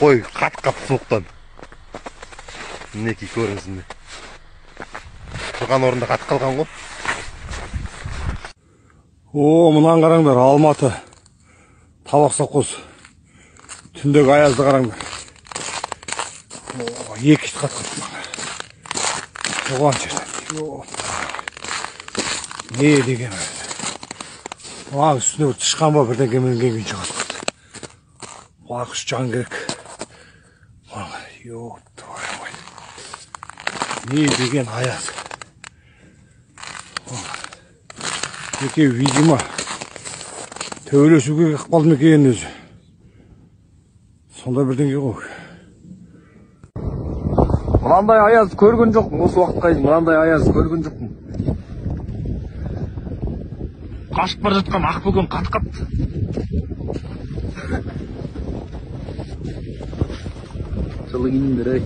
қой қат суықтан. Мінекей көріңіздер. Тұрған орында қатып қалған ғой. Мұнан қараңдар, Алматы. Табақ совхоз. Түндегі аязды қараңдар. Екі ит қатқан. Оған жерден. Не деген ай. Үстіне тышқан ба бірден кемен келген шығады. Құс жан керек. Не деген аяз. Екеу, видимо, төбелесуге ықпал ма екен өзі. Сондай бірдеңе ғой. Мынандай аяз көрген жоқпын, осы уақытқа дейін мынандай аяз көрген жоқпын. Қашып бара жатқан ақбөкен қат-қат. Жылы киіндер ай.